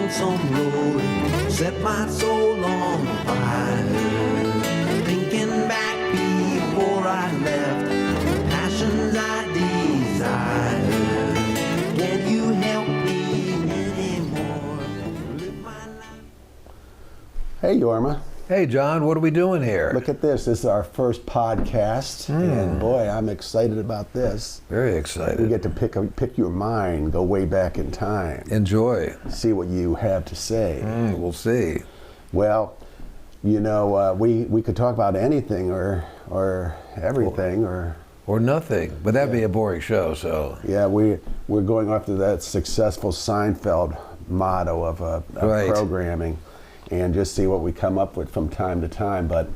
lonesome road set my soul on fire. Thinking back before I left, the passions I desire. Can you help me anymore? Live my life. Hey, Jorma. Hey, John, what are we doing here? Look at this. This is our first podcast, and boy, I'm excited about this. Very excited. We get to pick your mind, go way back in time. Enjoy. See what you have to say. We'll see. Well, you know, we could talk about anything or everything or nothing, but that'd be a boring show. So yeah, we're going after that successful Seinfeld motto of programming. And just see what we come up with from time to time. But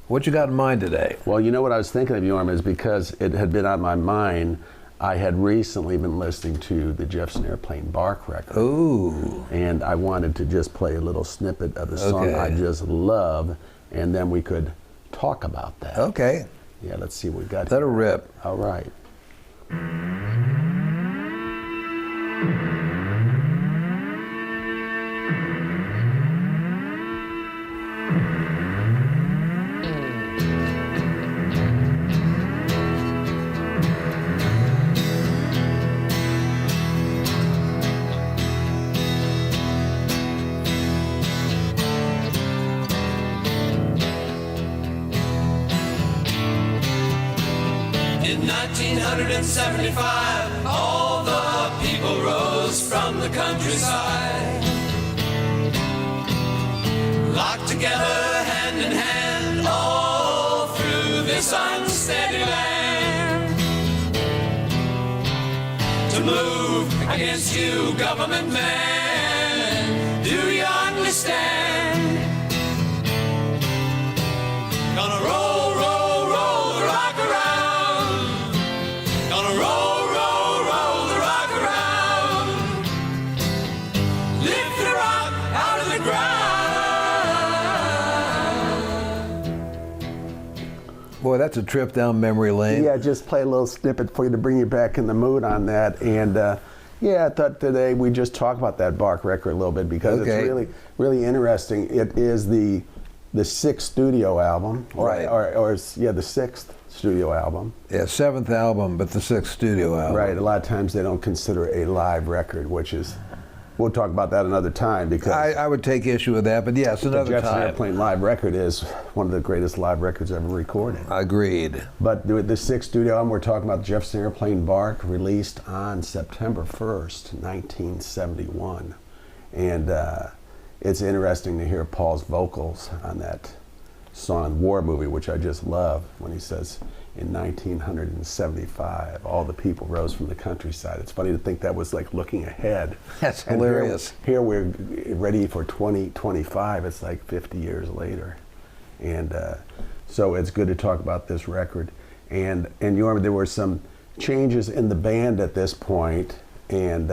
what you got in mind today? Well, you know what I was thinking of, Jorma, is because it had been on my mind. I had recently been listening to the Jefferson Airplane Bark record. Ooh. And I wanted to just play a little snippet of the song I just love, and then we could talk about that. Okay. Yeah, let's see what we got. Let her rip. All right. In 1975, all the people rose from the countryside, locked together hand in hand all through this unsteady land, to move against you, government man. Do you understand? Gonna roll, roll, roll the rock around. Gonna roll, roll, roll the rock around. Lift the rock out of the ground. Boy, that's a trip down memory lane. Yeah, just play a little snippet for you to bring you back in the mood on that. And yeah, I thought today we just talk about that Bark record a little bit because it's really, really interesting. It is the sixth studio album, the sixth studio album. Yeah, seventh album, but the sixth studio album. Right. A lot of times they don't consider a live record, which is, we'll talk about that another time because I would take issue with that, but yes, another the Jefferson time. Airplane live record is one of the greatest live records ever recorded. Agreed. But the sixth studio album, we're talking about Jefferson Airplane Bark, released on September 1st, 1971. And it's interesting to hear Paul's vocals on that song, War Movie, which I just love, when he says, in 1975, all the people rose from the countryside. It's funny to think that was like looking ahead. That's And hilarious. Here we're ready for 2025. It's like 50 years later. And so it's good to talk about this record. And Jorma, there were some changes in the band at this point, and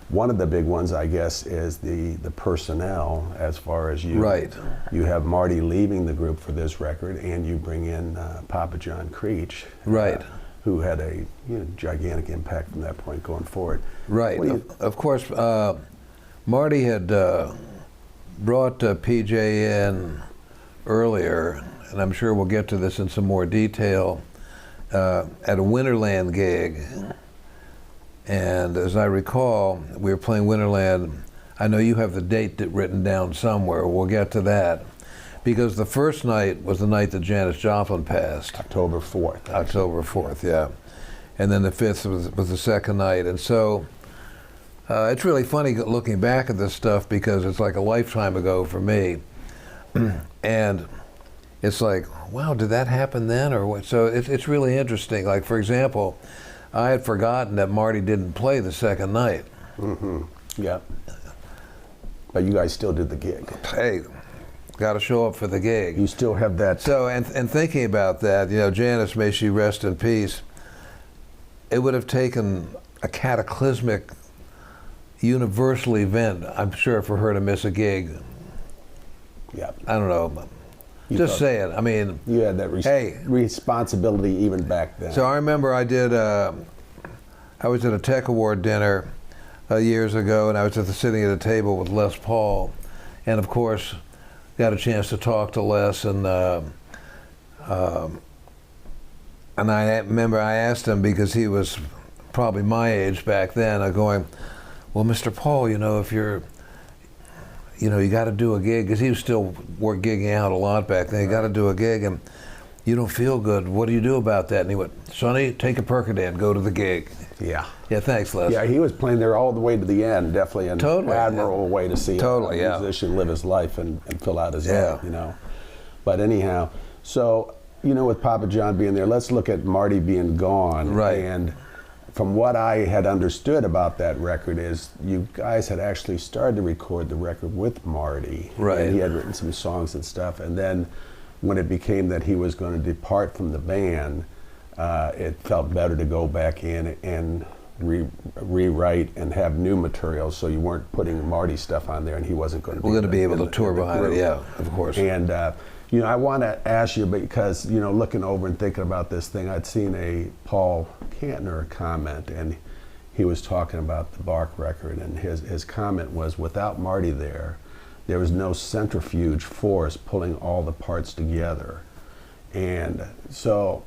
one of the big ones, I guess, is the personnel as far as you. Right. You have Marty leaving the group for this record, and you bring in Papa John Creach. Right. Who had a gigantic impact from that point going forward. Right. Of course, Marty had brought PJ in earlier, and I'm sure we'll get to this in some more detail, at a Winterland gig. And as I recall, we were playing Winterland. I know you have the date written down somewhere. We'll get to that. Because the first night was the night that Janis Joplin passed. October 4th. Actually. October 4th, yeah. And then the 5th was the second night. And so it's really funny looking back at this stuff because it's like a lifetime ago for me. And it's like, wow, did that happen then? Or what? So it's really interesting. Like, for example, I had forgotten that Marty didn't play the second night. Mm-hmm. Yeah. But you guys still did the gig. Hey, got to show up for the gig. You still have that. So, and thinking about that, Janis, may she rest in peace, it would have taken a cataclysmic, universal event, I'm sure, for her to miss a gig. Yeah. I don't know. Just saying. I mean, you had that responsibility even back then. So I remember I was at a Tech Award dinner years ago, and I was sitting at a table with Les Paul, and of course, got a chance to talk to Les, and I remember I asked him, because he was probably my age back then, I'm going, well, Mr. Paul, if you're, you got to do a gig, because he was still gigging out a lot back then. You got to do a gig, and you don't feel good. What do you do about that? And he went, Sonny, take a Percodan, go to the gig. Yeah. Yeah, thanks, Les. Yeah, he was playing there all the way to the end, definitely an admirable way to see a musician live his life and fill out his life, But anyhow, so, with Papa John being there, let's look at Marty being gone. Right. And from what I had understood about that record is you guys had actually started to record the record with Marty. Right. And he had written some songs and stuff. And then when it became that he was going to depart from the band, it felt better to go back in and rewrite and have new material, so you weren't putting Marty stuff on there and he wasn't going to be, able to tour behind it, yeah, of course. And I want to ask you, because looking over and thinking about this thing, I'd seen a Paul Kantner comment, and he was talking about the Bark record, and his comment was, without Marty there was no centrifuge force pulling all the parts together. And so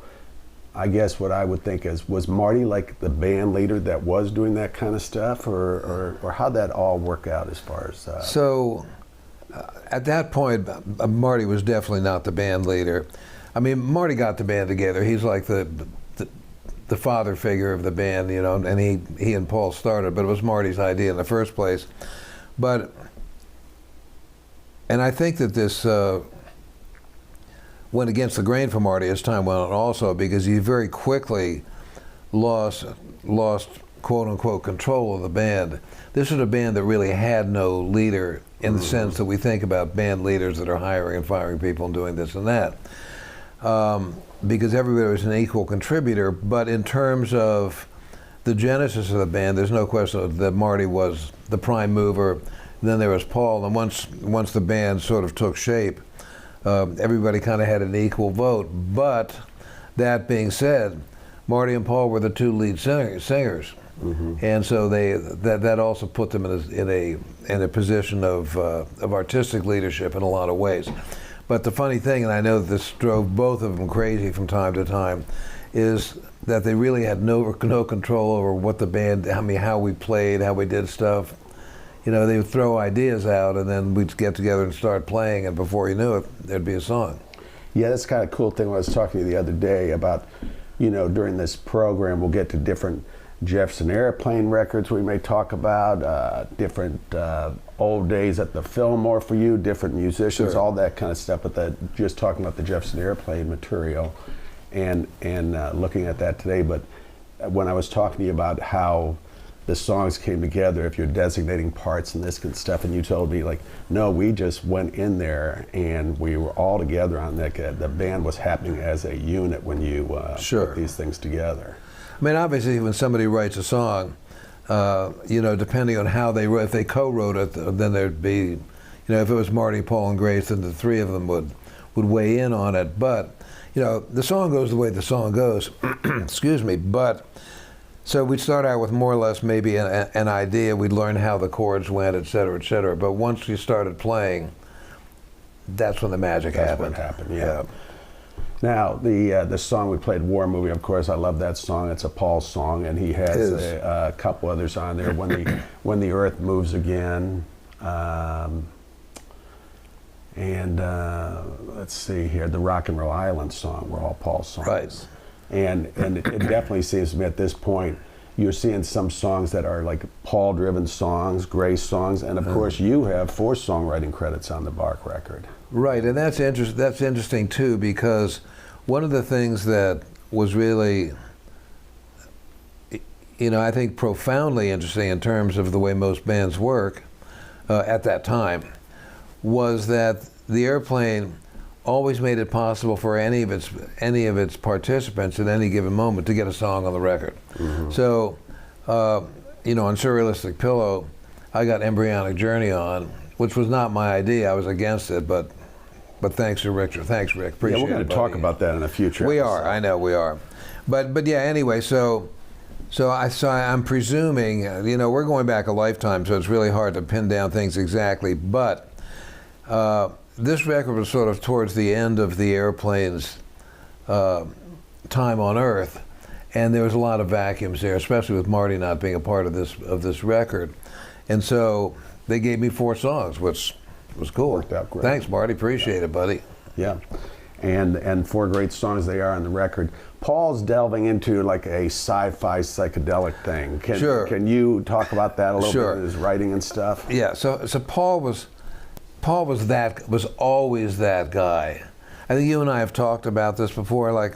I guess what I would think is, was Marty like the band leader that was doing that kind of stuff, or how'd that all work out as far as? At that point, Marty was definitely not the band leader. I mean, Marty got the band together. He's like the father figure of the band, and he and Paul started, but it was Marty's idea in the first place. And I think that this went against the grain for Marty as time went on also, because he very quickly lost quote-unquote control of the band. This was a band that really had no leader in the sense that we think about band leaders that are hiring and firing people and doing this and that. Because everybody was an equal contributor, but in terms of the genesis of the band, there's no question that Marty was the prime mover. Then there was Paul, and once the band sort of took shape, everybody kind of had an equal vote. But that being said, Marty and Paul were the two lead singers, and so that also put them in a position of artistic leadership in a lot of ways. But the funny thing, and I know that this drove both of them crazy from time to time, is that they really had no control over what the band, how we played, how we did stuff. They would throw ideas out, and then we'd get together and start playing, and before you knew it, there'd be a song. Yeah, that's kind of cool thing. I was talking to you the other day about, during this program, we'll get to different Jefferson Airplane records we may talk about, different old days at the Fillmore for you, different musicians, all that kind of stuff. But just talking about the Jefferson Airplane material and looking at that today. But when I was talking to you about how the songs came together, if you're designating parts and this kind of stuff, and you told me, like, no, we just went in there and we were all together on that. The band was happening as a unit when you put these things together. I mean, obviously, when somebody writes a song, depending on how they wrote, if they co-wrote it, then there'd be, if it was Marty, Paul, and Grace, then the three of them would weigh in on it. But, the song goes the way the song goes. Excuse me. But so we'd start out with more or less maybe an idea. We'd learn how the chords went, et cetera, et cetera. But once we started playing, that's when the magic happened. That's what happened, yeah. Now, the song we played, War Movie, of course, I love that song. It's a Paul song, and he has a couple others on there. When the Earth Moves Again, and let's see here, the Rock and Roll Island song were all Paul songs. Right. And it definitely seems to me at this point, you're seeing some songs that are like Paul-driven songs, Grace songs, and of course you have 4 songwriting credits on the Bark record. Right, and that's interesting too, because one of the things that was really, I think profoundly interesting in terms of the way most bands work at that time, was that the Airplane always made it possible for any of its participants at any given moment to get a song on the record. So, on Surrealistic Pillow, I got Embryonic Journey on, which was not my idea. I was against it, but thanks to Rick. Thanks, Rick. Appreciate it. Yeah, we're going to talk about that in a future We episode. are. I know we are. But yeah. Anyway, so So I'm presuming, we're going back a lifetime, so it's really hard to pin down things exactly, but this record was sort of towards the end of the Airplane's time on Earth, and there was a lot of vacuums there, especially with Marty not being a part of this record. And so they gave me 4 songs, which was cool. Worked out great. Thanks, Marty. Appreciate it, buddy. Yeah. And 4 great songs they are on the record. Paul's delving into like a sci-fi psychedelic thing. Sure. Can you talk about that a little Sure. bit, his writing and stuff? Yeah. So Paul was always that guy. I think you and I have talked about this before. Like,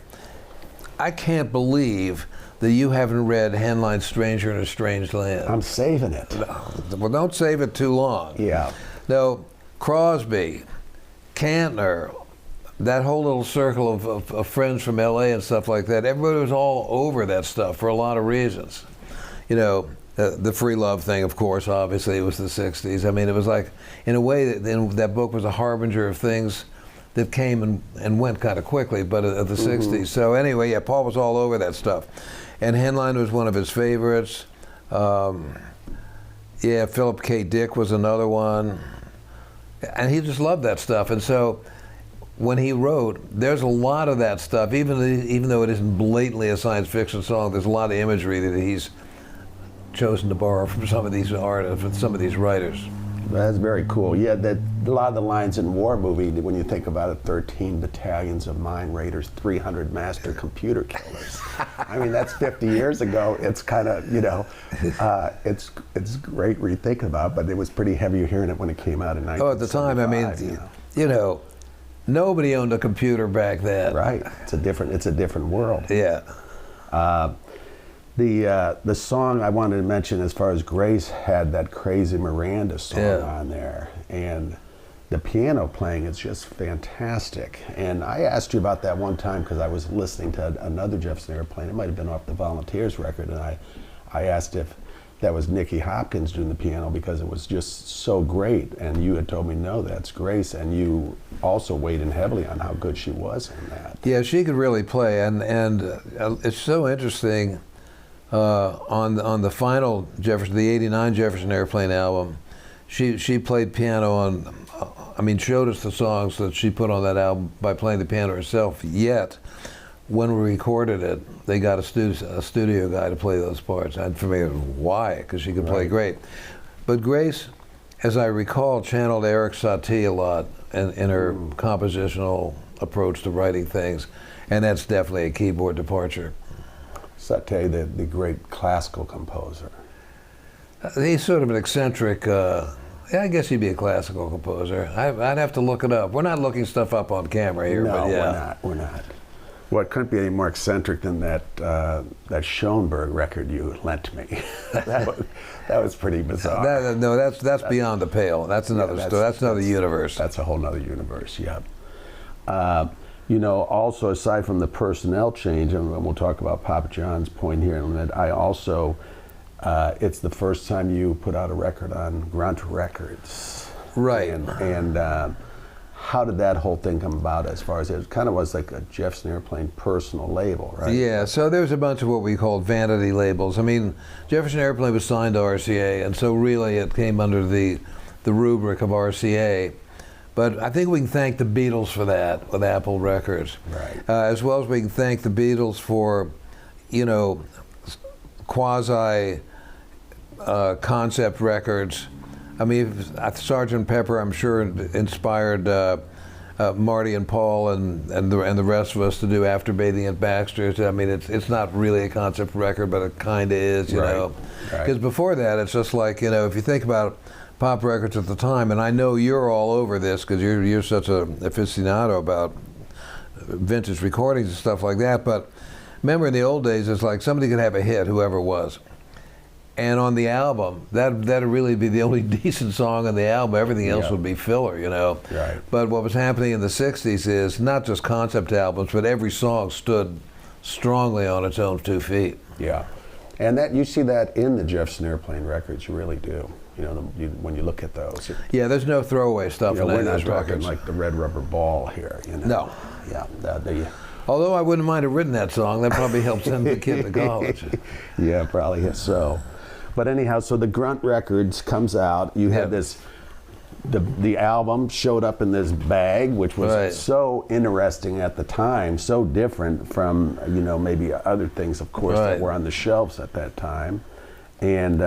I can't believe that you haven't read Henlein's Stranger in a Strange Land. I'm saving it. Well, don't save it too long. Yeah. No, Crosby, Kantner, that whole little circle of friends from LA and stuff like that, everybody was all over that stuff for a lot of reasons. The free love thing, of course, obviously, it was the 60s. I mean, it was like, in a way, that book was a harbinger of things that came and went kind of quickly, but of the 60s. So anyway, yeah, Paul was all over that stuff. And Henlein was one of his favorites. Philip K. Dick was another one. And he just loved that stuff. And so when he wrote, there's a lot of that stuff, even though it isn't blatantly a science fiction song, there's a lot of imagery that he's chosen to borrow from some of these artists, from some of these writers. That's very cool. Yeah, a lot of the lines in War Movie, when you think about it, 13 battalions of mind raiders, 300 master computer killers. I mean, that's 50 years ago. It's kind of, it's great when you think about it, but it was pretty heavy hearing it when it came out in 1975. Oh, at the time, I mean, nobody owned a computer back then. Right. It's a different world. Yeah. The song I wanted to mention, as far as Grace, had that Crazy Miranda song on there, and the piano playing is just fantastic. And I asked you about that one time because I was listening to another Jefferson Airplane. It might have been off the Volunteers record, and I asked if that was Nicky Hopkins doing the piano because it was just so great. And you had told me, no, that's Grace, and you also weighed in heavily on how good she was in that. Yeah, she could really play, and it's so interesting. On the final Jefferson, the '89 Jefferson Airplane album, she played piano on. Showed us the songs that she put on that album by playing the piano herself. Yet, when we recorded it, they got a studio guy to play those parts. And for me, it was why? Because she could play great. But Grace, as I recall, channeled Eric Satie a lot in her compositional approach to writing things, and that's definitely a keyboard departure. Satie, the great classical composer. He's sort of an eccentric, I guess he'd be a classical composer. I'd have to look it up. We're not looking stuff up on camera here, but yeah. We're not. Well, it couldn't be any more eccentric than that Schoenberg record you lent me. that was pretty bizarre. That's beyond the pale. That's another story. That's another universe. That's a whole nother universe, yeah. Also, aside from the personnel change, and we'll talk about Papa John's point here in a minute, I also, it's the first time you put out a record on Grunt Records. Right. And how did that whole thing come about, as far as it kind of was like a Jefferson Airplane personal label, right? Yeah, so there's a bunch of what we called vanity labels. I mean, Jefferson Airplane was signed to RCA, and so really it came under the rubric of RCA. But I think we can thank the Beatles for that with Apple Records. Right. As well as we can thank the Beatles for, quasi concept records. I mean, Sgt. Pepper, I'm sure, inspired Marty and Paul and the rest of us to do After Bathing at Baxter's. I mean, it's not really a concept record, but it kind of is, you know. Because before that, it's just like, if you think about pop records at the time, and I know you're all over this because you're such an aficionado about vintage recordings and stuff like that, but remember in the old days, it's like somebody could have a hit, whoever it was, and on the album, that'd really be the only decent song on the album. Everything else would be filler, Right. But what was happening in the 60s is not just concept albums, but every song stood strongly on its own 2 feet. Yeah. And that you see that in the Jefferson Airplane records, you really do. When you look at those. Yeah, there's no throwaway stuff in any of those records. We're not talking like the Red Rubber Ball here. No. Yeah. Although I wouldn't mind have written that song. That probably helped send the kid to college. Yeah, probably so. But anyhow, so the Grunt Records comes out. You had this, the album showed up in this bag, which was so interesting at the time, so different from, you know, maybe other things, of course, that were on the shelves at that time. And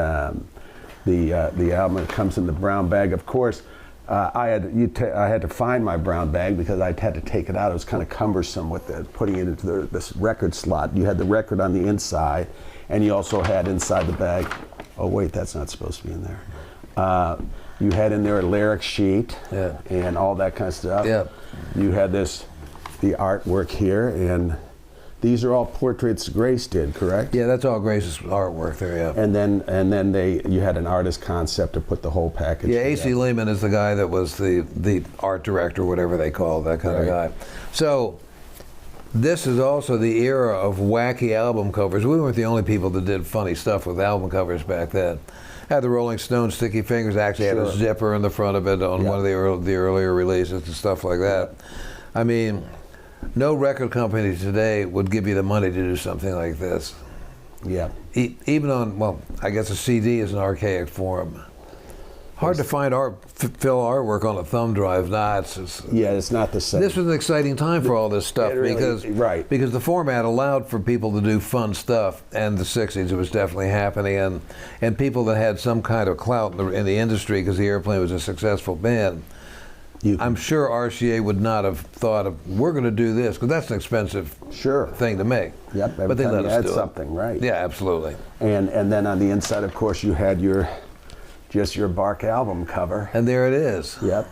the album comes in the brown bag. Of course, I had to find my brown bag because I had to take it out. It was kind of cumbersome with putting it into this record slot. You had the record on the inside, and you also had inside the bag. Oh wait, that's not supposed to be in there. You had in there a lyric sheet and all that kind of stuff. Yeah. You had the artwork here, and these are all portraits Grace did, correct? Yeah, that's all Grace's artwork there. Yeah. And then you had an artist concept to put the whole package. Yeah, A.C. Lehman is the guy that was the art director, whatever they call it, that kind of guy. So this is also the era of wacky album covers. We weren't the only people that did funny stuff with album covers back then. Had the Rolling Stones Sticky Fingers actually had a zipper in the front of it on one of the earlier releases and stuff like that. I mean, no record company today would give you the money to do something like this. Yeah. Even on, well, I guess a CD is an archaic form. Hard to find fill artwork on a thumb drive. It's not the same. This was an exciting time for all this stuff because the format allowed for people to do fun stuff. And the 60s, it was definitely happening, and people that had some kind of clout in the industry because the Airplane was a successful band. I'm sure RCA would not have thought of, we're going to do this, because that's an expensive thing to make. Yep, but they let us do something, right? Yeah, absolutely. And then on the inside, of course, you had just your Bark album cover. And there it is. Yep.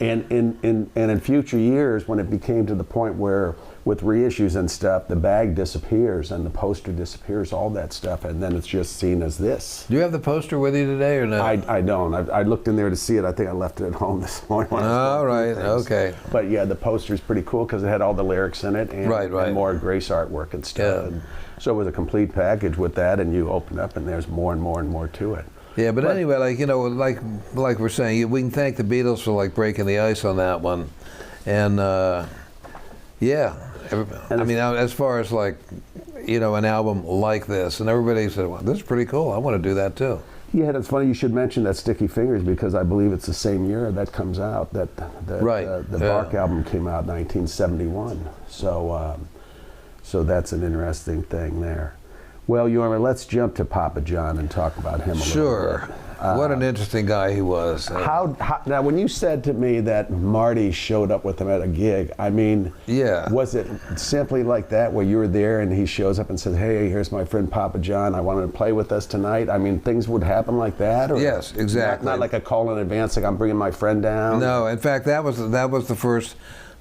And in future years, when it became to the point where, with reissues and stuff, the bag disappears and the poster disappears, all that stuff, and then it's just seen as this. Do you have the poster with you today or no? I don't. I looked in there to see it. I think I left it at home this morning. All right, okay. But yeah, the poster's pretty cool because it had all the lyrics in it and, and more Grace artwork and stuff. And so it was a complete package with that, and you open up and there's more and more and more to it. Yeah, but anyway, like we're saying, we can thank the Beatles for like breaking the ice on that one, and I mean, as far as like, you know, an album like this, and everybody said, well, this is pretty cool. I want to do that too. Yeah, it's funny you should mention that Sticky Fingers because I believe it's the same year that comes out. The Bark album came out in 1971. So that's an interesting thing there. Well, Jorma, let's jump to Papa John and talk about him a little bit. What an interesting guy he was. Now, when you said to me that Marty showed up with him at a gig, I mean, was it simply like that where you were there and he shows up and says, hey, here's my friend Papa John, I want him to play with us tonight? I mean, things would happen like that? Or yes, exactly. Not like a call in advance, like I'm bringing my friend down? No, in fact, that was the first,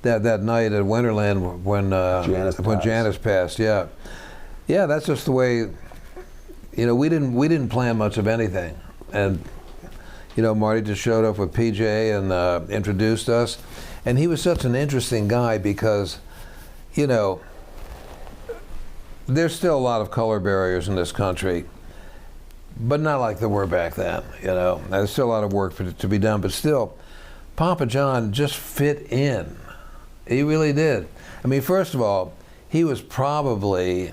that night at Winterland when Janis passed, Yeah, that's just the way, you know, we didn't plan much of anything. And, you know, Marty just showed up with PJ and introduced us. And he was such an interesting guy because, you know, there's still a lot of color barriers in this country, but not like there were back then, you know. There's still a lot of work to be done, but still, Papa John just fit in. He really did. I mean, first of all, he was probably,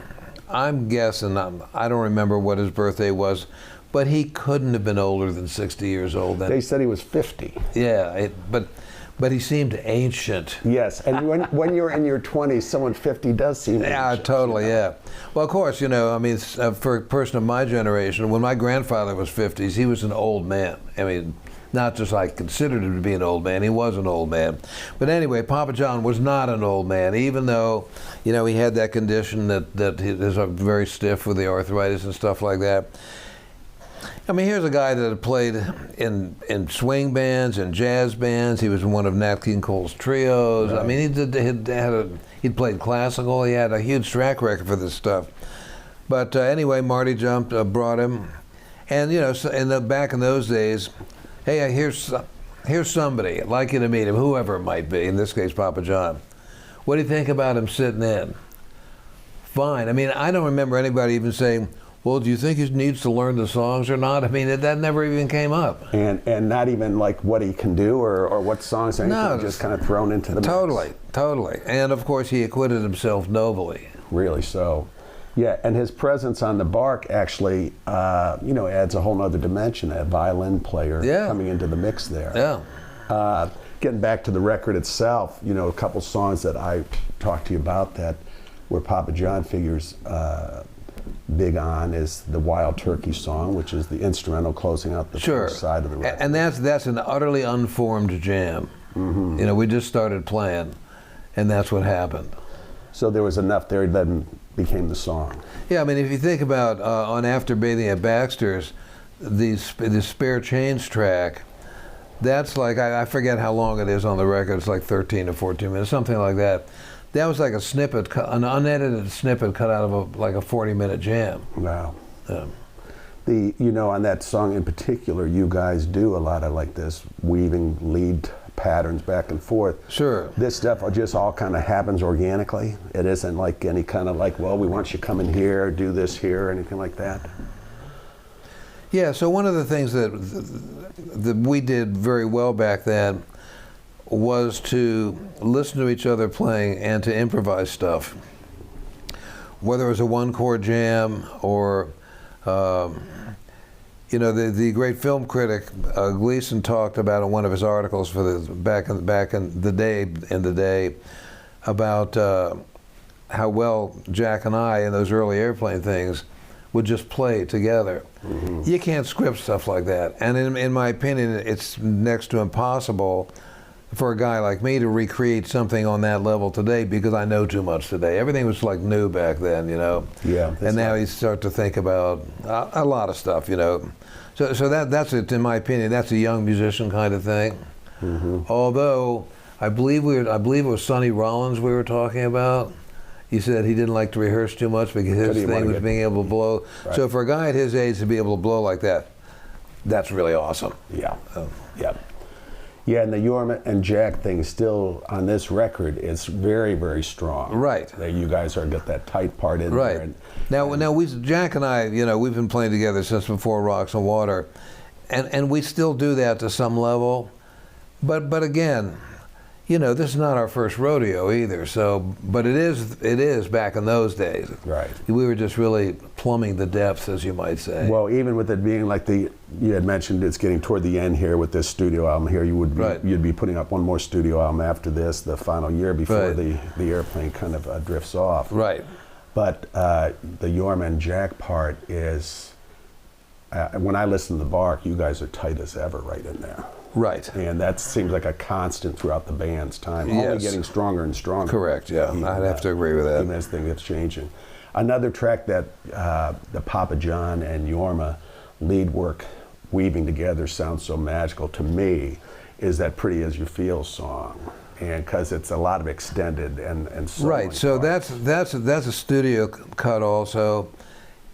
I'm guessing, I don't remember what his birthday was, but he couldn't have been older than 60 years old then. They said he was 50. Yeah, but he seemed ancient. Yes, and when you're in your 20s, someone 50 does seem ancient. Yeah, totally, you know? Well, of course, you know, I mean, for a person of my generation, when my grandfather was 50s, he was an old man. I mean, not just I considered him to be an old man, he was an old man. But anyway, Papa John was not an old man, even though, you know, he had that condition that he is very stiff with the arthritis and stuff like that. I mean, here's a guy that had played in swing bands and jazz bands. He was in one of Nat King Cole's trios. Right. I mean, he'd played classical. He had a huge track record for this stuff. But anyway, Marty brought him, and you know, back in those days, hey, here's somebody. I'd like you to meet him, whoever it might be. In this case, Papa John. What do you think about him sitting in? Fine. I mean, I don't remember anybody even saying, well, do you think he needs to learn the songs or not? I mean, that never even came up. And not even like what he can do or what songs, or anything, No, just kind of thrown into the mix. Totally. And of course, he acquitted himself nobly. Really so. Yeah, and his presence on the Bark actually, adds a whole nother dimension, a violin player coming into the mix there. Yeah. Getting back to the record itself, a couple songs that I talked to you about that where Papa John figures big on is the Wild Turkey song, which is the instrumental closing out the first side of the record. And that's an utterly unformed jam. Mm-hmm. We just started playing, and that's what happened. So there was enough there that became the song. Yeah, I mean, if you think about on After Bathing at Baxter's, the Spare Change track, that's like, I forget how long it is on the record, it's like 13 or 14 minutes, something like that. That was like a snippet, an unedited snippet cut out of a 40-minute jam. Wow. On that song in particular, you guys do a lot of like this weaving lead patterns back and forth. Sure. This stuff just all kind of happens organically. It isn't like any kind of like, well, we want you to come in here, do this here, or anything like that. Yeah, so one of the things that we did very well back then was to listen to each other playing and to improvise stuff. Whether it was a one-chord jam or, the great film critic Gleason talked about in one of his articles for the back in the day about how well Jack and I in those early Airplane things would just play together. Mm-hmm. You can't script stuff like that, and in my opinion, it's next to impossible for a guy like me to recreate something on that level today because I know too much today. Everything was like new back then, Yeah. And now you start to think about a lot of stuff, So that's it, in my opinion. That's a young musician kind of thing. Mm-hmm. Although I believe it was Sonny Rollins we were talking about. He said he didn't like to rehearse too much because his thing was being able to blow. Right. So for a guy at his age to be able to blow like that, that's really awesome. Yeah. Yeah. Yeah, and the Jorma and Jack thing still on this record is very, very strong. Right. That you guys are got that tight part in there. Right. Now Jack and I, we've been playing together since before Rocks and Water, and we still do that to some level, but again, this is not our first rodeo either. So, but it is back in those days. Right. We were just really plumbing the depths, as you might say. Well, even with it being like you had mentioned, it's getting toward the end here with this studio album here. You'd be putting up one more studio album after this, the final year before the Airplane kind of drifts off. Right. But the Jorma and Jack part is, when I listen to the Bark, you guys are tight as ever right in there. Right. And that seems like a constant throughout the band's time, yes. only getting stronger and stronger. Correct, yeah. I'd have to agree with that. Even as things changing. Another track that the Papa John and Jorma lead work weaving together sounds so magical to me is that Pretty As You Feel song. And because it's a lot of extended and so right. So that's a studio cut also,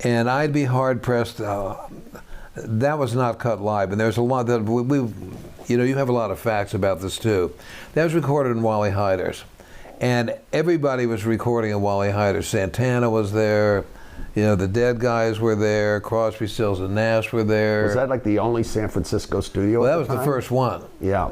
and I'd be hard pressed. That was not cut live, and there's a lot that you have a lot of facts about this too. That was recorded in Wally Hyder's, and everybody was recording in Wally Hyder's. Santana was there, the Dead Guys were there, Crosby, Stills and Nash were there. Was that like the only San Francisco studio? Well, that was the first one. Yeah.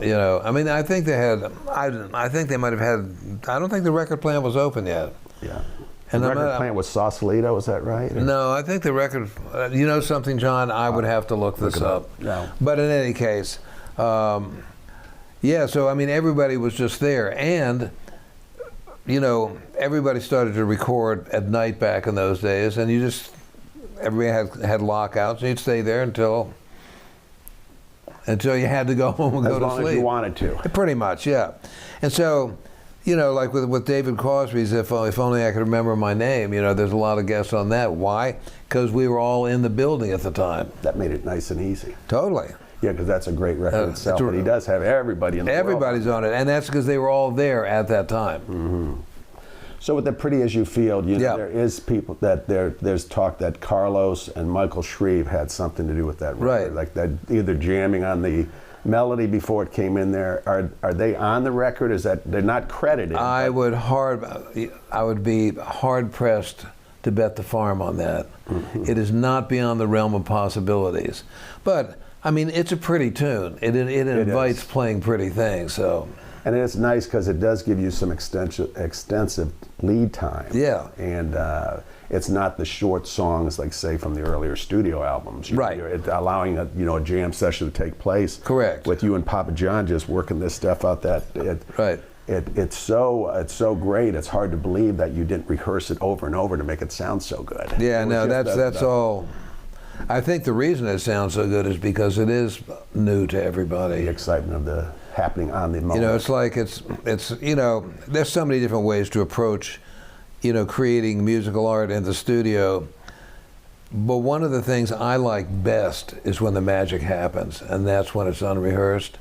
I mean, I think they had. I think they might have had. I don't think the record plant was open yet. Yeah. And the record plant was Sausalito, is that right? Or? No, I think the record. You know something, John? I would have to look this up. No. But in any case, yeah. So I mean, everybody was just there, and everybody started to record at night back in those days, and everybody had lockouts, and you'd stay there until you had to go home and go to sleep. As long as you wanted to. Pretty much, yeah. And so, like with David Crosby's If Only I Could Remember My Name, there's a lot of guests on that. Why? Because we were all in the building at the time. That made it nice and easy. Totally. Yeah, because that's a great record itself, but he does have everybody in the Everybody's world. on it, and that's because they were all there at that time. Mm-hmm. So with the Pretty As You Feel, there is people there's talk that Carlos and Michael Shreve had something to do with that record. Right. Like that either jamming on the melody before it came in there. Are they on the record? Is that they're not credited? I would be hard pressed to bet the farm on that. It is not beyond the realm of possibilities. But, I mean, it's a pretty tune. It invites playing pretty things, so. And it's nice because it does give you some extensive lead time. Yeah. And it's not the short songs like, say, from the earlier studio albums. Right. It's allowing a jam session to take place. Correct. With you and Papa John just working this stuff out. Right. It's so great. It's hard to believe that you didn't rehearse it over and over to make it sound so good. Yeah. No, that's all. I think the reason it sounds so good is because it is new to everybody. The excitement of the happening on the moment. You know, it's like it's there's so many different ways to approach, creating musical art in the studio. But one of the things I like best is when the magic happens, and that's when it's unrehearsed.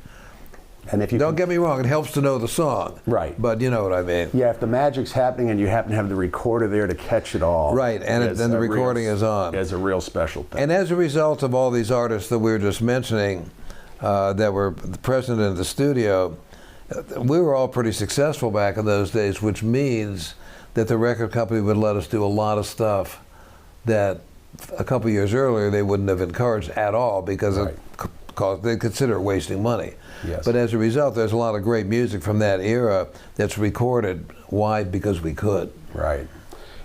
And if you don't get me wrong, it helps to know the song. Right. But you know what I mean. Yeah, if the magic's happening and you happen to have the recorder there to catch it all. Right, and then the recording is on. It's a real special thing. And as a result of all these artists that we were just mentioning, that were the president of the studio, we were all pretty successful back in those days, which means that the record company would let us do a lot of stuff that a couple years earlier they wouldn't have encouraged at all because they consider it wasting money. Yes. But as a result, there's a lot of great music from that era that's recorded. Why? Because we could. Right.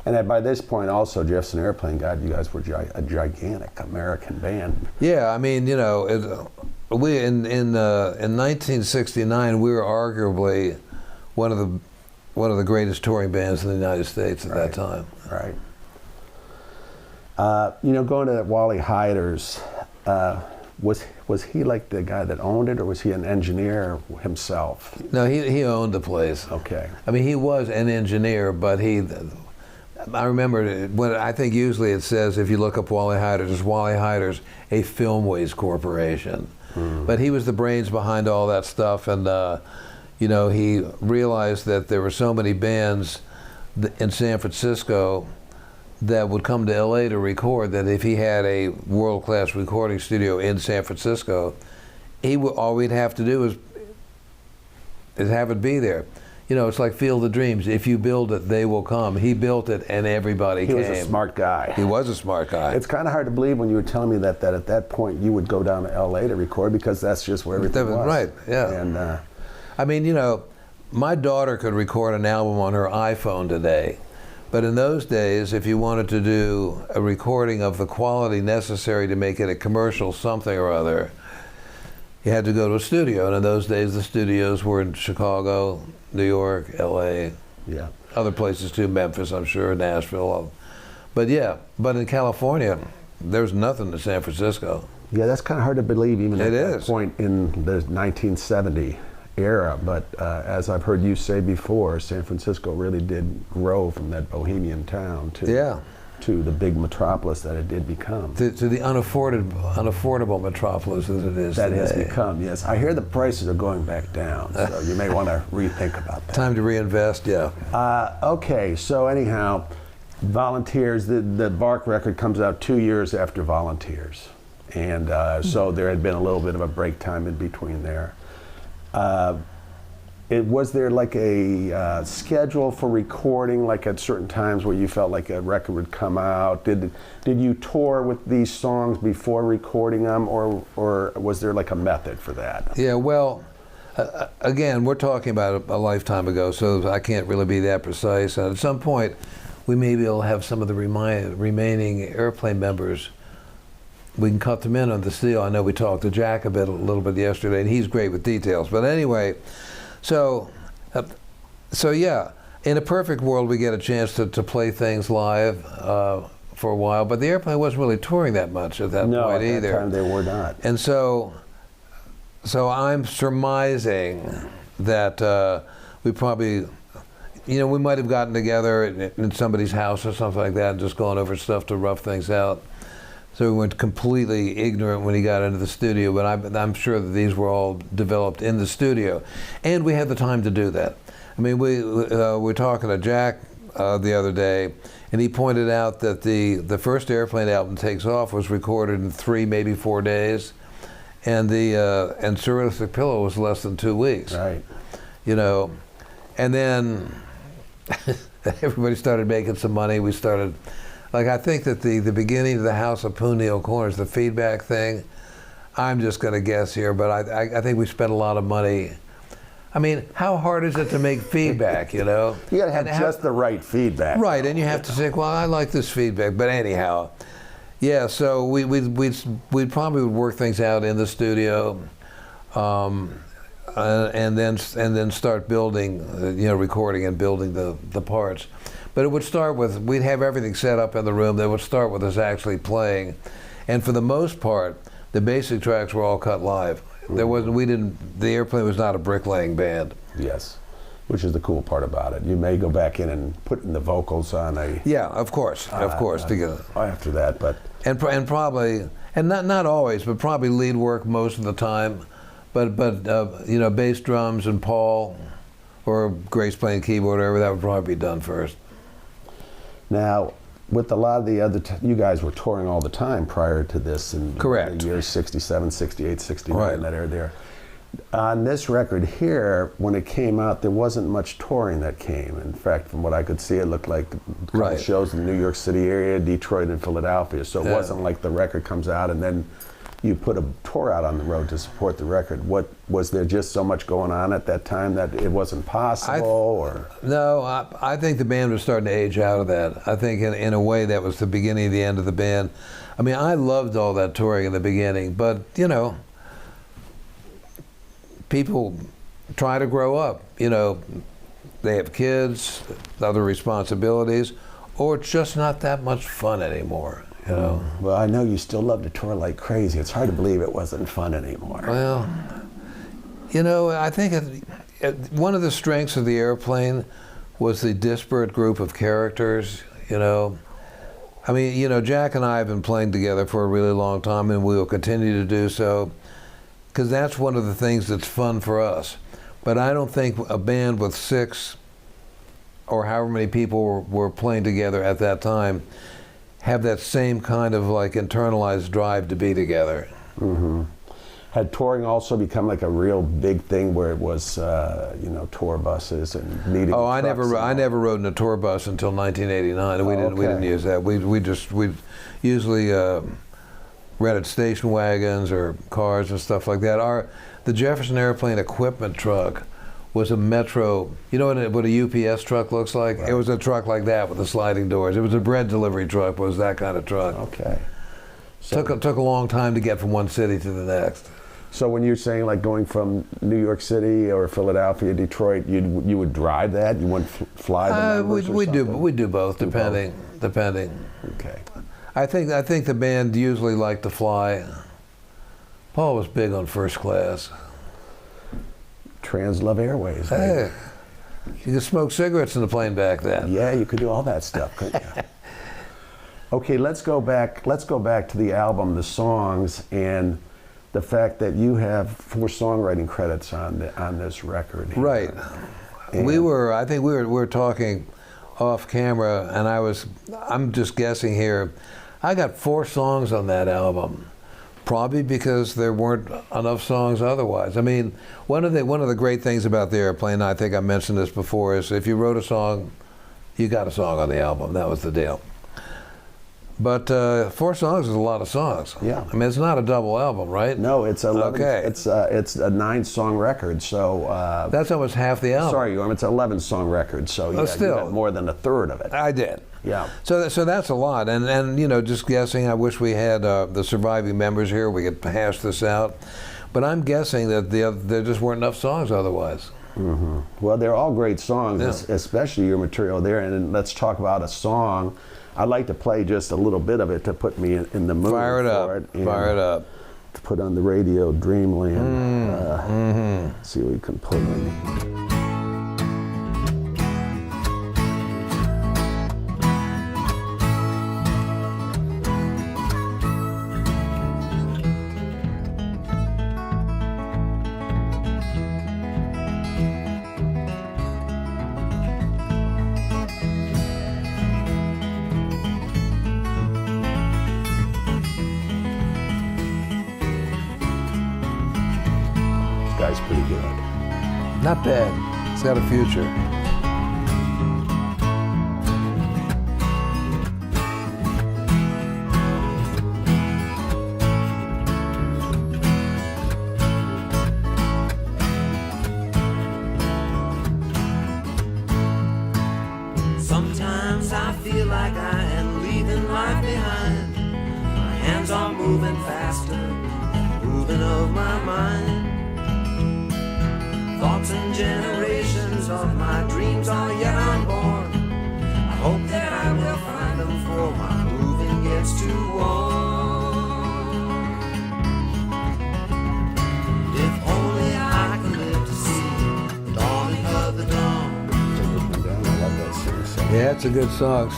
And by this point also, Jefferson Airplane, God, you guys were a gigantic American band. Yeah, I mean, we in 1969 we were arguably one of the greatest touring bands in the United States at that time. Right. Going to Wally Hyder's, was he like the guy that owned it, or was he an engineer himself? No, he owned the place. Okay. I mean, he was an engineer, but I remember when I think usually it says, if you look up Wally Hyder's, it's Wally Hyder's, a Filmways Corporation. But he was the brains behind all that stuff, and he realized that there were so many bands in San Francisco that would come to LA to record, that if he had a world-class recording studio in San Francisco, all we'd have to do is have it be there. It's like Field of Dreams. If you build it, they will come. He built it, and everybody came. He was a smart guy. He was a smart guy. It's kind of hard to believe when you were telling me that at that point you would go down to LA to record, because that's just where everything was. Right, yeah. And I mean, my daughter could record an album on her iPhone today. But in those days, if you wanted to do a recording of the quality necessary to make it a commercial something or other, you had to go to a studio. And in those days, the studios were in Chicago, New York, LA, other places too, Memphis, I'm sure, Nashville. But in California, there's nothing to San Francisco. Yeah, that's kind of hard to believe even at that point in the 1970 era, but as I've heard you say before, San Francisco really did grow from that bohemian town to the big metropolis that it did become. To the unaffordable metropolis that it is that today. Has become, yes. I hear the prices are going back down, so you may want to rethink about that. Time to reinvest, okay, so anyhow, Volunteers, the Bark record comes out 2 years after Volunteers, and so there had been a little bit of a break time in between there. Was there like a schedule for recording, like at certain times where you felt like a record would come out? Did you tour with these songs before recording them, or was there like a method for that? Yeah, well, again, we're talking about a lifetime ago, so I can't really be that precise. And at some point, we may be able to have some of the remaining Airplane members. We can cut them in on the steel. I know we talked to Jack a little bit yesterday, and he's great with details. But anyway, so yeah, in a perfect world, we get a chance to play things live for a while. But the Airplane wasn't really touring that much at that point either. No, at that time they were not. And so I'm surmising that we probably, we might have gotten together in somebody's house or something like that and just gone over stuff to rough things out. So we weren't completely ignorant when he got into the studio, but I'm sure that these were all developed in the studio. And we had the time to do that. I mean, we were talking to Jack the other day, and he pointed out that the first Airplane album, Takes Off, was recorded in 3, maybe 4 days, and and Surrealistic Pillow was less than 2 weeks. Right. And then everybody started making some money. We started, like I think that the beginning of the House of Punio Corners, the feedback thing, I'm just going to guess here, but I think we spent a lot of money. I mean, how hard is it to make feedback, you know? You got to have just the right feedback. Right, and you have to say, well, I like this feedback, but anyhow. Yeah, so we probably would work things out in the studio, and then start building, recording and building the parts. But it would start with, we'd have everything set up in the room. That would start with us actually playing, and for the most part, the basic tracks were all cut live. There wasn't, the Airplane was not a bricklaying band. Yes, which is the cool part about it. You may go back in and put in the vocals on a. Yeah, of course, together. After that, but. And probably, and not always, but probably lead work most of the time. But bass drums and Paul, or Grace playing keyboard, or whatever, that would probably be done first. Now, with a lot of the other, you guys were touring all the time prior to this in Correct. the years 67, 68, 69, Right. that era there. On this record here, when it came out, there wasn't much touring that came. In fact, from what I could see, it looked like a couple Right. shows in the New York City area, Detroit, and Philadelphia. So it Yeah. wasn't like the record comes out and then you put a tour out on the road to support the record. What was there just so much going on at that time that it wasn't possible, or? No, I think the band was starting to age out of that. I think in a way that was the beginning of the end of the band. I mean, I loved all that touring in the beginning, but people try to grow up. They have kids, other responsibilities, or it's just not that much fun anymore. Well, I know you still love to tour like crazy. It's hard to believe it wasn't fun anymore. Well, I think one of the strengths of the Airplane was the disparate group of characters. I mean, Jack and I have been playing together for a really long time, and we will continue to do so, because that's one of the things that's fun for us. But I don't think a band with 6 or however many people were playing together at that time have that same kind of like internalized drive to be together. Mm-hmm. Had touring also become like a real big thing where it was, tour buses and meeting? Oh, I never rode in a tour bus until 1989. And we didn't use that. We usually rented station wagons or cars and stuff like that. The Jefferson Airplane equipment truck was a Metro. You know what a UPS truck looks like? Right. It was a truck like that with the sliding doors. It was a bread delivery truck. It was that kind of truck. Okay. So took a long time to get from one city to the next. So when you're saying like going from New York City or Philadelphia, Detroit, you would drive that? You wouldn't fly the numbers or something? We do both, depending. Okay. I think the band usually liked to fly. Paul was big on first class. Translove Airways. Hey, you could smoke cigarettes in the plane back then. Yeah, you could do all that stuff, couldn't you? Okay, let's go back to the album, the songs, and the fact that you have 4 songwriting credits on this record here. Right. And we were talking off camera, and I'm just guessing here. I got 4 songs on that album. Probably because there weren't enough songs otherwise. I mean, one of the great things about the Airplane, and I think I mentioned this before, is if you wrote a song, you got a song on the album. That was the deal. But 4 songs is a lot of songs. Yeah. I mean, it's not a double album, right? No, it's 11. Okay. It's a 9-song record. So that's almost half the album. Sorry, Jorma, it's an 11-song record. So yeah, still, you got more than a third of it. I did. Yeah. So that's a lot, and just guessing. I wish we had the surviving members here. We could hash this out, but I'm guessing that there just weren't enough songs otherwise. Mm-hmm. Well, they're all great songs, Yeah. especially your material there. And let's talk about a song. I'd like to play just a little bit of it to put me in the mood Fire it for up. it. And Fire it up. To put on the radio, Dreamland. See what we can put in. Guy's pretty good. Not bad. It's got a future. are moving faster, moving of my mind. Thoughts and generations of my dreams are yet unborn. I hope that I will find them before my moving gets too warm. If only I could live to see the dawning of the dawn. I love that song. Yeah, it's a good song.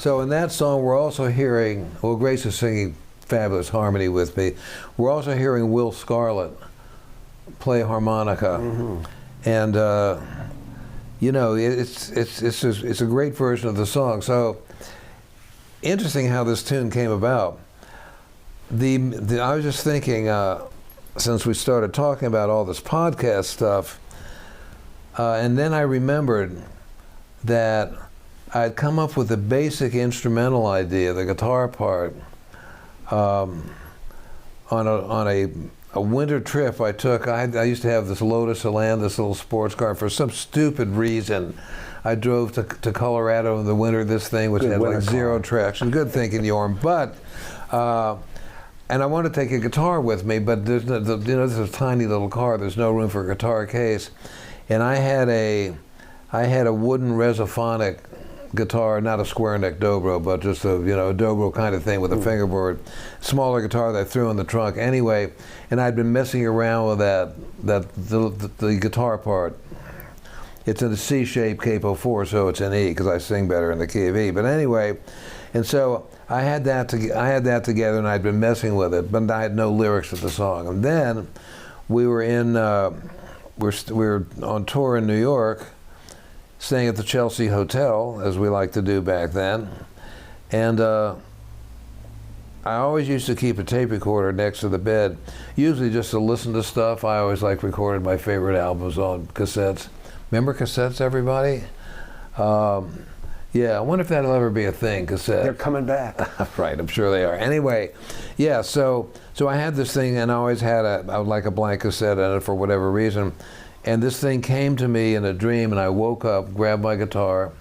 So in that song, we're also hearing, well, Grace is singing fabulous harmony with me. We're also hearing Will Scarlett play harmonica, and you know, it's a great version of the song. So interesting how this tune came about. I was just thinking, since we started talking about all this podcast stuff, and then I remembered that I'd come up with a basic instrumental idea, the guitar part, on a winter trip I took. I used to have this Lotus Elan, this little sports car. For some stupid reason, I drove to Colorado in the winter, this thing, which had like zero traction. Good thinking, Jorm. But, and I wanted to take a guitar with me, but there's no, you know, this is a tiny little car. There's no room for a guitar case. And I had a wooden Resophonic guitar, not a square neck dobro, but just a, you know, a dobro kind of thing with a fingerboard, smaller guitar that I threw in the trunk anyway. And I'd been messing around with the guitar part. It's in a C-shaped capo 4, so it's an E because I sing better in the key of E. But anyway, and so I had that together, and I'd been messing with it, but I had no lyrics to the song. And then we were in we were on tour in New York, staying at the Chelsea Hotel, as we liked to do back then. And I always used to keep a tape recorder next to the bed, usually just to listen to stuff. I always like recorded my favorite albums on cassettes. Remember cassettes, everybody? Yeah, I wonder if that'll ever be a thing, cassette. They're coming back. Right, I'm sure they are. Anyway, yeah, so I had this thing, and I always had a blank cassette in it for whatever reason. And this thing came to me in a dream, and I woke up, grabbed my guitar,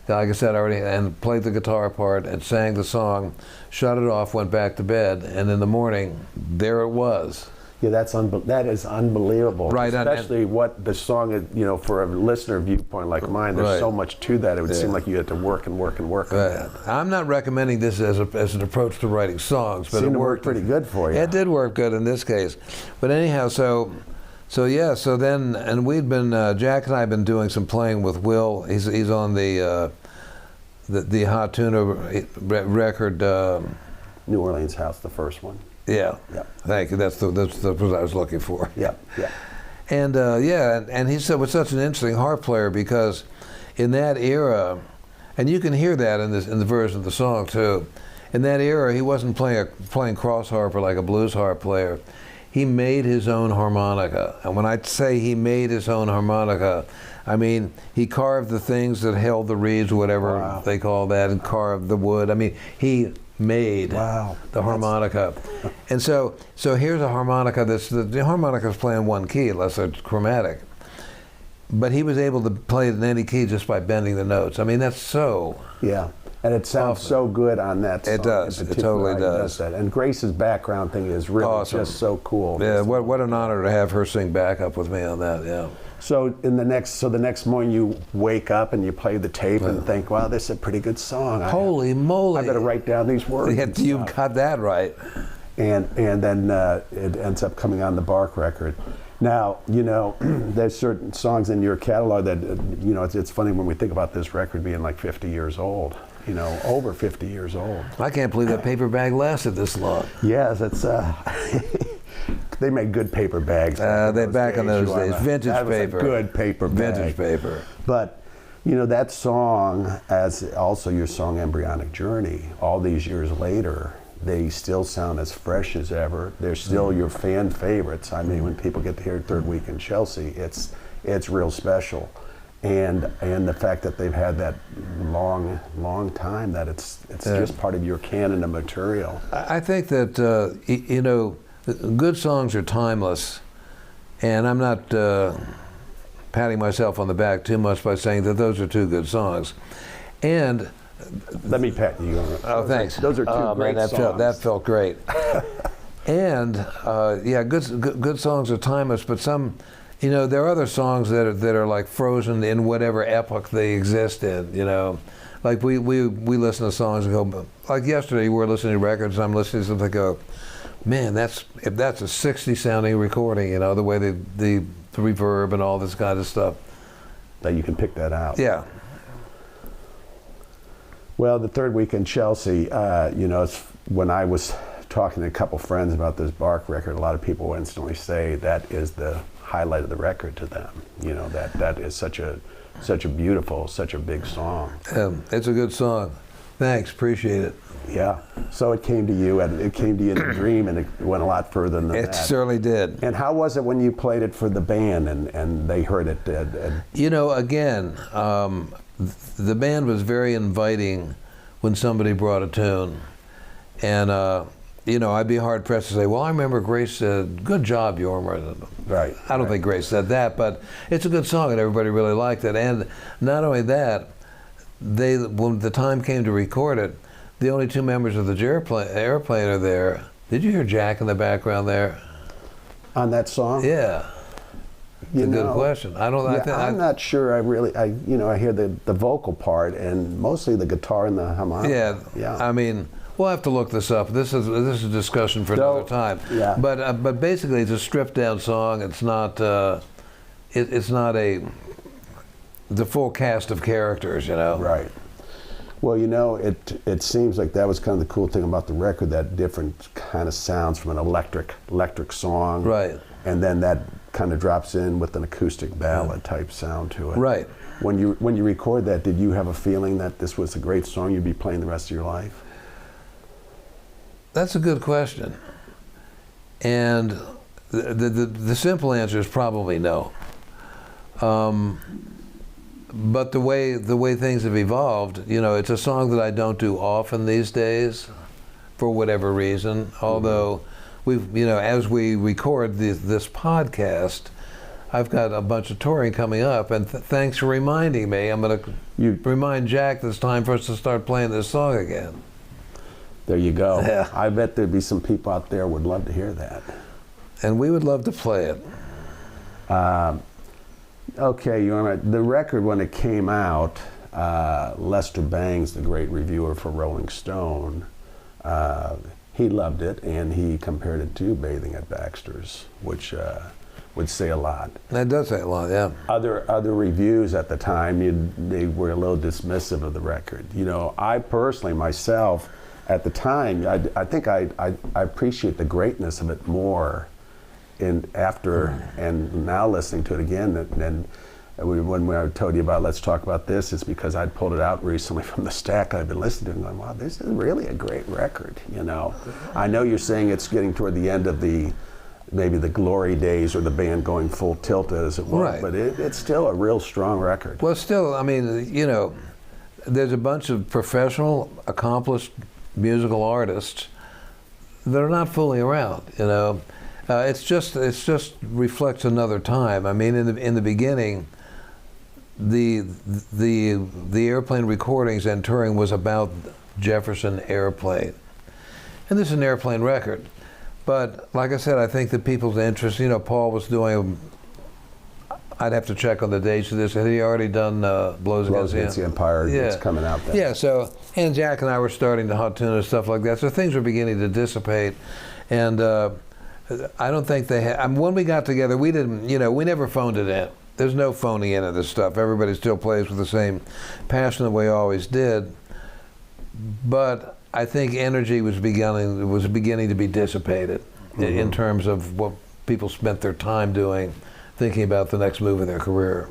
like I said already, and played the guitar part and sang the song, shut it off, went back to bed, and in the morning, there it was. Yeah, that is unbelievable. Right, especially what the song is, you know, for a listener viewpoint like mine, there's so much to that. It would seem like you had to work and work and work on that. I'm not recommending this as an approach to writing songs, but it worked pretty good for you. It did work good in this case. But anyhow, so then, and we'd been, Jack and I have been doing some playing with Will. He's on the Hot Tuna record. New Orleans House, the first one. Yeah. Thank you. That's what I was looking for. Yeah. And and he said was such an interesting harp player because in that era, and you can hear that in the version of the song too. In that era, he wasn't playing cross harp or like a blues harp player. He made his own harmonica. And when I say he made his own harmonica, I mean he carved the things that held the reeds, whatever they call that, and carved the wood. I mean, he made the harmonica. And so here's a harmonica the harmonica's playing one key unless it's chromatic. But he was able to play it in any key just by bending the notes. I mean, that's so... Yeah. And it sounds so good on that song. It does. It totally does. That. And Grace's background thing is really just so cool. Yeah, what an honor to have her sing backup with me on that, yeah. So the next morning you wake up and you play the tape and think, wow, this is a pretty good song. Holy moly. I better write down these words. Yeah, you got that right. And then it ends up coming on the Bark record. Now, you know, there's certain songs in your catalog that, you know, it's funny when we think about this record being like 50 years old. You know, over 50 years old. I can't believe that paper bag lasted this long. Yes, it's they made good paper bags. Back in those days, vintage that was paper. A good paper bag. Vintage paper. But, you know, that song, as also your song Embryonic Journey, all these years later, they still sound as fresh as ever. They're still your fan favorites. I mean, when people get to hear Third Week in Chelsea, it's real special. And the fact that they've had that long time, that it's just part of your canon of material. I think that you know, good songs are timeless, and I'm not patting myself on the back too much by saying that those are two good songs. And Let me pat you. Oh, thanks. Those are two great man, songs. That felt great. And good songs are timeless, but some, there are other songs that are like frozen in whatever epoch they exist in. Like we listen to songs and go, like yesterday we were listening to records and I'm listening to something and go, man, if that's a 60 sounding recording, the way the reverb and all this kind of stuff. That you can pick that out. Yeah. Well, the third week in Chelsea, it's when I was talking to a couple friends about this Bark record, a lot of people instantly say that is the highlight of the record to them. That is such a beautiful, such a big song. It's a good song. Thanks, appreciate it. Yeah. So it came to you, and it came to you in a dream, and it went a lot further than that. It certainly did. And how was it when you played it for the band and they heard it? Again, the band was very inviting when somebody brought a tune. And, I'd be hard pressed to say, well, I remember Grace said, good job, Jorma. Right. I don't think Grace said that, but it's a good song and everybody really liked it. And not only that, when the time came to record it, the only two members of the airplane are there. Did you hear Jack in the background there? On that song? Yeah. It's a good question. I'm not sure. I hear the vocal part and mostly the guitar and the harmonica. Yeah. I mean, we'll have to look this up. This is a discussion for another time. Yeah. But basically, it's a stripped down song. It's not. It's not the full cast of characters. Right. Well, it seems like that was kind of the cool thing about the record, that different kind of sounds from an electric song. Right. And then that kind of drops in with an acoustic ballad type sound to it. Right. When you record that, did you have a feeling that this was a great song you'd be playing the rest of your life? That's a good question. And the simple answer is probably no. But the way things have evolved, it's a song that I don't do often these days, for whatever reason. Although as we record this podcast, I've got a bunch of touring coming up, and thanks for reminding me. I'm going to remind Jack that it's time for us to start playing this song again. There you go. Yeah. I bet there'd be some people out there would love to hear that. And we would love to play it. Okay, Jorma, the record when it came out, Lester Bangs, the great reviewer for Rolling Stone, he loved it and he compared it to Bathing at Baxter's, which would say a lot. That does say a lot, yeah. Other reviews at the time, they were a little dismissive of the record. I personally, myself, at the time, I think I appreciate the greatness of it more and now listening to it again, and when I told you about Let's Talk About This, it's because I'd pulled it out recently from the stack I've been listening to and going, wow, this is really a great record, I know you're saying it's getting toward the end of maybe the glory days or the band going full tilt as it was, right. But it's still a real strong record. Well, still, I mean, there's a bunch of professional, accomplished musical artists that are not fooling around, It's just reflects another time. I mean, in the beginning, the airplane recordings and touring was about Jefferson Airplane, and this is an airplane record. But like I said, I think that people's interest. Paul was doing. I'd have to check on the dates of this. Had he already done Blows Against the Empire? Yeah. It's coming out then. Yeah. So, and Jack and I were starting to hot tune and stuff like that. So things were beginning to dissipate, and. I don't think they had. When we got together, we didn't. We never phoned it in. There's no phoning in of this stuff. Everybody still plays with the same passion that we always did. But I think energy was beginning to be dissipated in terms of what people spent their time doing, thinking about the next move in their career.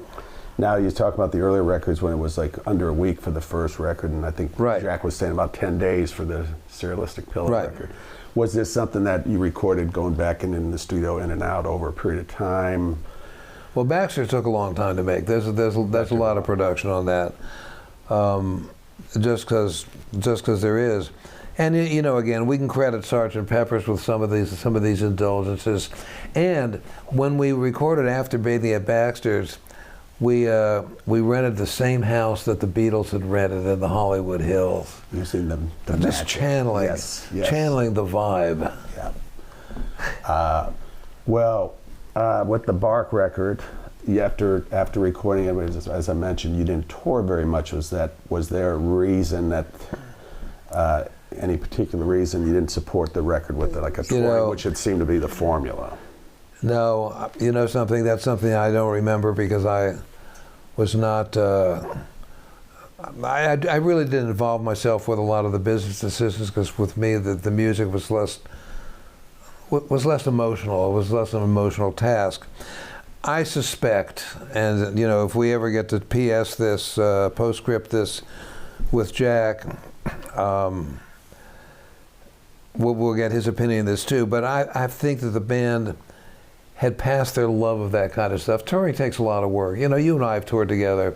Now you talk about the earlier records when it was like under a week for the first record, and I think Jack was saying about 10 days for the Surrealistic Pillow record. Was this something that you recorded going back in the studio in and out over a period of time? Well, Baxter took a long time to make. There's a lot of production on that, just because there is, and again we can credit Sgt. Pepper's with some of these indulgences, and when we recorded after Bathing at Baxter's, we rented the same house that the Beatles had rented in the Hollywood Hills. Using the Just magic. channeling, Yes. channeling the vibe. Yeah. With the Bark record, after recording it, as I mentioned, you didn't tour very much. Was there a reason that any particular reason you didn't support the record with like a touring, which would seem to be the formula? No, you know something. That's something I don't remember because I was not. I really didn't involve myself with a lot of the business decisions because with me the music was less emotional. It was less an emotional task. I suspect, and you know, if we ever get to PS this, postscript this with Jack, we'll get his opinion on this too. But I think that the band had passed their love of that kind of stuff. Touring takes a lot of work. You know, you and I have toured together.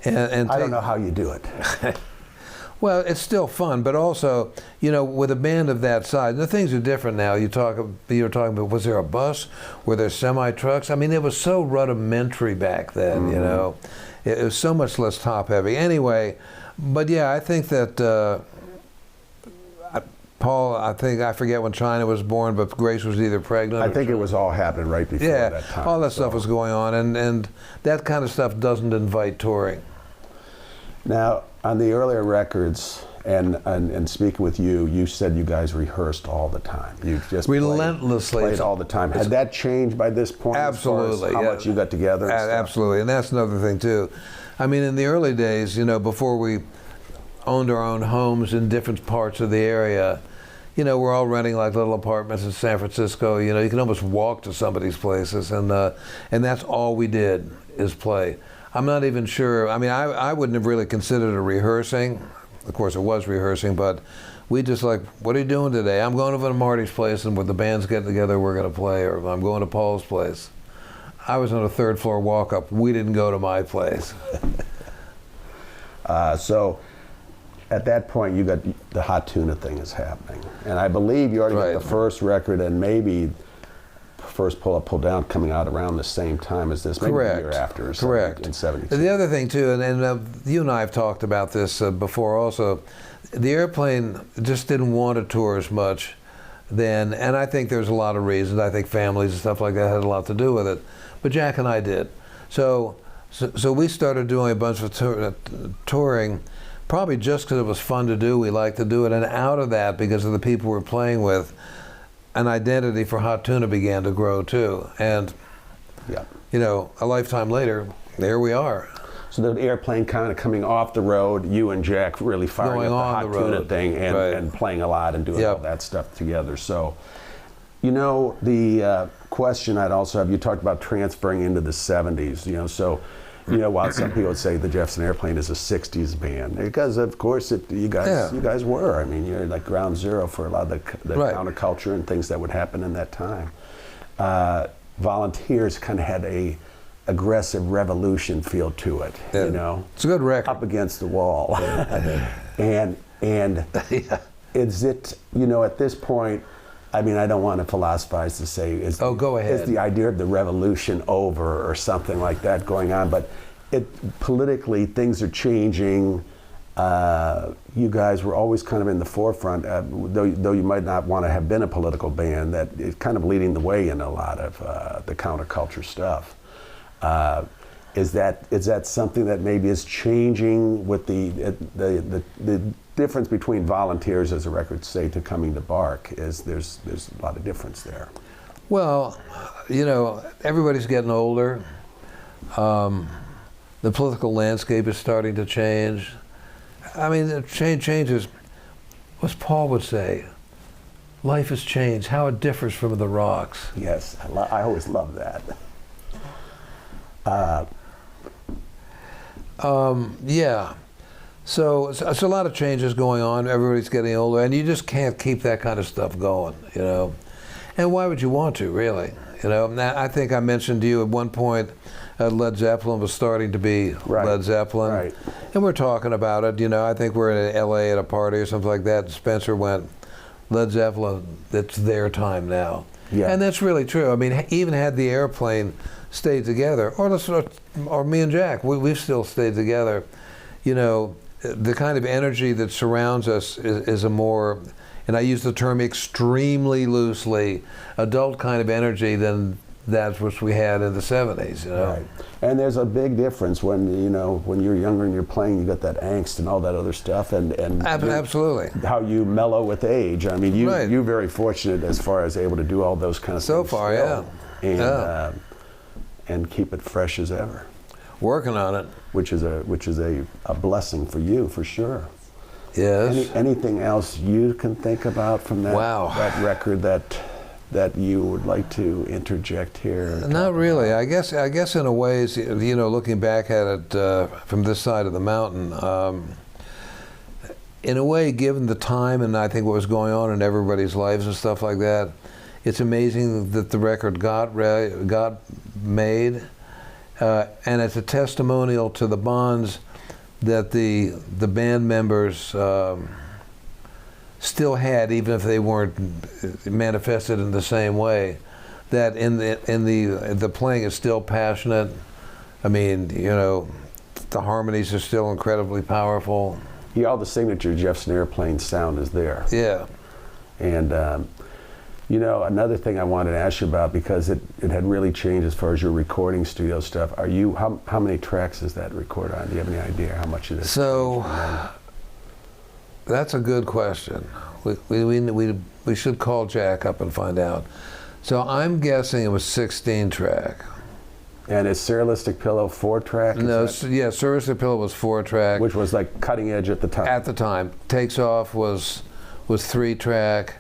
And I don't know how you do it. Well, it's still fun, but also, you know, with a band of that size, the things are different now. You were talking about, was there a bus? Were there semi-trucks? I mean, it was so rudimentary back then, you know. It was so much less top-heavy. Anyway, but yeah, I think that Paul, I forget when China was born, but Grace was either pregnant. I think it was all happening right before that time. Yeah, all that stuff was going on, and that kind of stuff doesn't invite touring. Now, on the earlier records, and speaking with you, you said you guys rehearsed all the time. You just relentlessly played all the time. Had that changed by this point? Absolutely. As far as how much you got together? And absolutely, and that's another thing too. I mean, in the early days, you know, before we owned our own homes in different parts of the area, you know, we're all renting like little apartments in San Francisco. You know, you can almost walk to some of these places, and that's all we did is play. I'm not even sure. I mean, I wouldn't have really considered it rehearsing. Of course, it was rehearsing, but we just like, what are you doing today? I'm going over to Marty's place, and when the band's getting together, we're going to play. Or I'm going to Paul's place. I was on a third floor walk-up. We didn't go to my place. So at that point, you got the Hot Tuna thing is happening. And I believe you already got the first record and maybe first Pull Up, Pull Down coming out around the same time as this, maybe the year after. Correct. In 72. The other thing, too, and you and I have talked about this before also, the Airplane just didn't want to tour as much then, and I think there's a lot of reasons. I think families and stuff like that had a lot to do with it. But Jack and I did. So we started doing a bunch of touring, probably just because it was fun to do. We liked to do it. And out of that, because of the people we're playing with, an identity for Hot Tuna began to grow too. And, you know, a lifetime later, there we are. So the Airplane kind of coming off the road, you and Jack really firing up the Hot Tuna thing and playing a lot and doing all that stuff together. So, you know, the question I'd also have, you talked about transferring into the 70s, you know, so, you know, while some people would say the Jefferson Airplane is a 60s band, because of course you guys were. I mean, you're like ground zero for a lot of the counterculture and things that would happen in that time. Volunteers kind of had a aggressive revolution feel to it, you know. It's a good record. Up against the wall. and is it, you know, at this point, I mean, I don't want to philosophize to say, go ahead. Is the idea of the revolution over or something like that going on? But politically, things are changing. You guys were always kind of in the forefront, though you might not want to have been a political band, that is kind of leading the way in a lot of the counterculture stuff. Is that something that maybe is changing with the difference between Volunteers as a record, say, to coming to Bark? Is there's a lot of difference there? Well, you know, everybody's getting older. The political landscape is starting to change. I mean, the changes, as Paul would say, life has changed, how it differs from the rocks. Yes, I always love that. Yeah. So it's a lot of changes going on. Everybody's getting older, and you just can't keep that kind of stuff going, you know. And why would you want to, really? You know, I think I mentioned to you at one point Led Zeppelin was starting to be Led Zeppelin. Right. And we're talking about it, you know. I think we're in L.A. at a party or something like that, and Spencer went, Led Zeppelin, it's their time now. Yeah. And that's really true. I mean, even had the Airplane stayed together, or me and Jack, we've still stayed together. You know, the kind of energy that surrounds us is a more, and I use the term extremely loosely, adult kind of energy than that which we had in the 70s, you know. Right. And there's a big difference when, you know, when you're younger and you're playing, you got that angst and all that other stuff, and Absolutely. how you mellow with age. I mean, you're very fortunate as far as able to do all those kind of So things far, still, and keep it fresh as ever. Working on it. Which is a blessing for you, for sure. Yes. Anything else you can think about from that that record that you would like to interject here? Not really. I guess in a ways, you know, looking back at it from this side of the mountain, in a way, given the time and I think what was going on in everybody's lives and stuff like that, it's amazing that the record got made, and it's a testimonial to the bonds that the band members still had, even if they weren't manifested in the same way. That in the playing is still passionate. I mean, you know, the harmonies are still incredibly powerful. Yeah, all the signature Jefferson Airplane sound is there. Yeah. And you know, another thing I wanted to ask you about, because it had really changed as far as your recording studio stuff. Are you how many tracks is that record on? Do you have any idea how much it is? So that's a good question. We should call Jack up and find out. So I'm guessing it was 16 track. And is Surrealistic Pillow 4 track? No, yeah, Surrealistic Pillow was 4 track. Which was like cutting edge at the time. At the time. Takes Off was 3 track.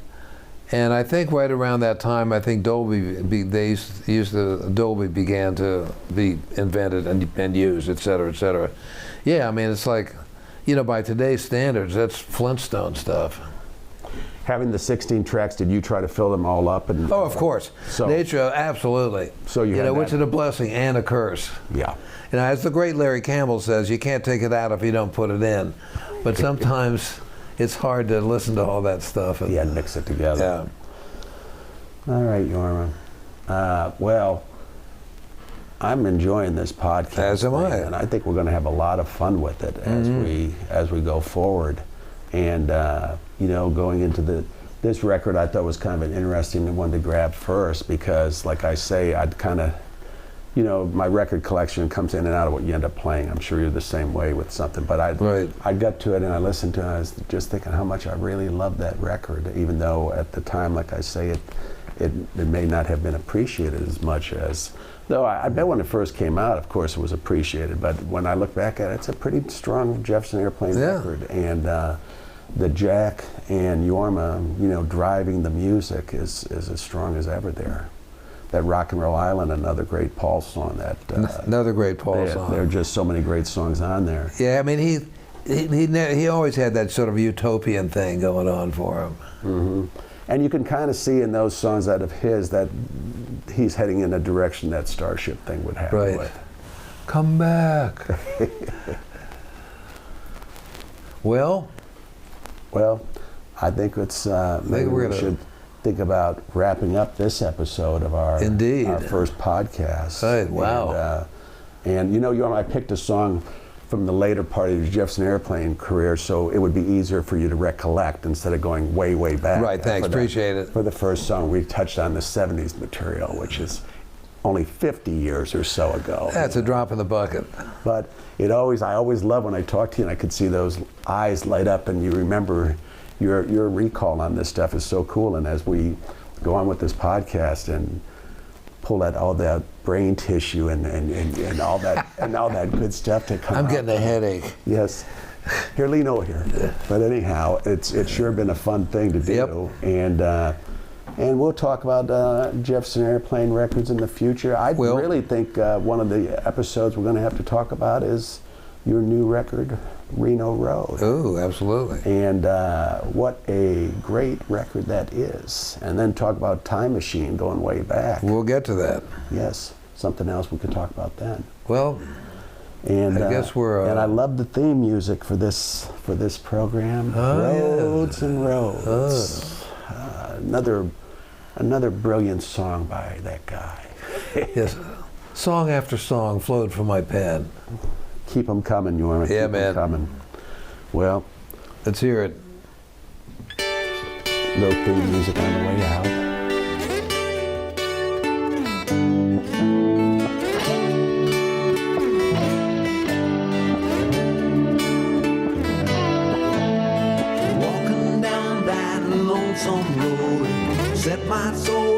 And I think right around that time, I think Dolby Dolby began to be invented and used, et cetera, et cetera. Yeah, I mean, it's like, you know, by today's standards, that's Flintstone stuff. Having the 16 tracks, did you try to fill them all up? And Oh, of course. So, Nature, absolutely. So you know, had which is a blessing and a curse. Yeah. You know, as the great Larry Campbell says, you can't take it out if you don't put it in. But sometimes it's hard to listen to all that stuff. And, yeah, mix it together. Yeah. All right, Jorma. Well, I'm enjoying this podcast. As am I. And I think we're going to have a lot of fun with it as we go forward. And you know, going into this record, I thought was kind of an interesting one to grab first, because, like I say, I'd kind of, you know, my record collection comes in and out of what you end up playing. I'm sure you're the same way with something. But I got to it and I listened to it, and I was just thinking how much I really loved that record, even though at the time, like I say, it may not have been appreciated as much as, though I bet when it first came out, of course, it was appreciated. But when I look back at it, it's a pretty strong Jefferson Airplane record. And the Jack and Jorma, you know, driving the music is as strong as ever there. That Rock and Roll Island, another great Paul song. Another great Paul song. There are just so many great songs on there. Yeah, I mean, he always had that sort of utopian thing going on for him. Mm-hmm. And you can kind of see in those songs out of his that he's heading in a direction that Starship thing would happen with. Come back. Well, I think it's maybe we should think about wrapping up this episode of our first podcast. Right, wow. And you know, Jorma, I picked a song from the later part of your Jefferson Airplane career, so it would be easier for you to recollect instead of going way, way back. Right, thanks, appreciate it. For the first song, we touched on the 70s material, which is only 50 years or so ago. That's a drop in the bucket. But I always love when I talk to you and I could see those eyes light up and you remember your recall on this stuff is so cool. And as we go on with this podcast and pull all that brain tissue and all that good stuff to come out. I'm getting a headache. Yes. Here, lean over here. But anyhow, it's sure been a fun thing to do. Yep. And we'll talk about Jefferson Airplane records in the future. I really think one of the episodes we're going to have to talk about is your new record, Reno Road. Oh, absolutely. And what a great record that is. And then talk about Time Machine going way back. We'll get to that. Yes, something else we could talk about then. Well, and I guess we're. And I love the theme music for this program. Roads and Roads. Another brilliant song by that guy. Yes. Song after song flowed from my pen. Keep them coming, Jorma. Yeah, Keep 'em man. coming. Well, Let's hear it. no theme music on the way out. Walking down that lonesome road, set my soul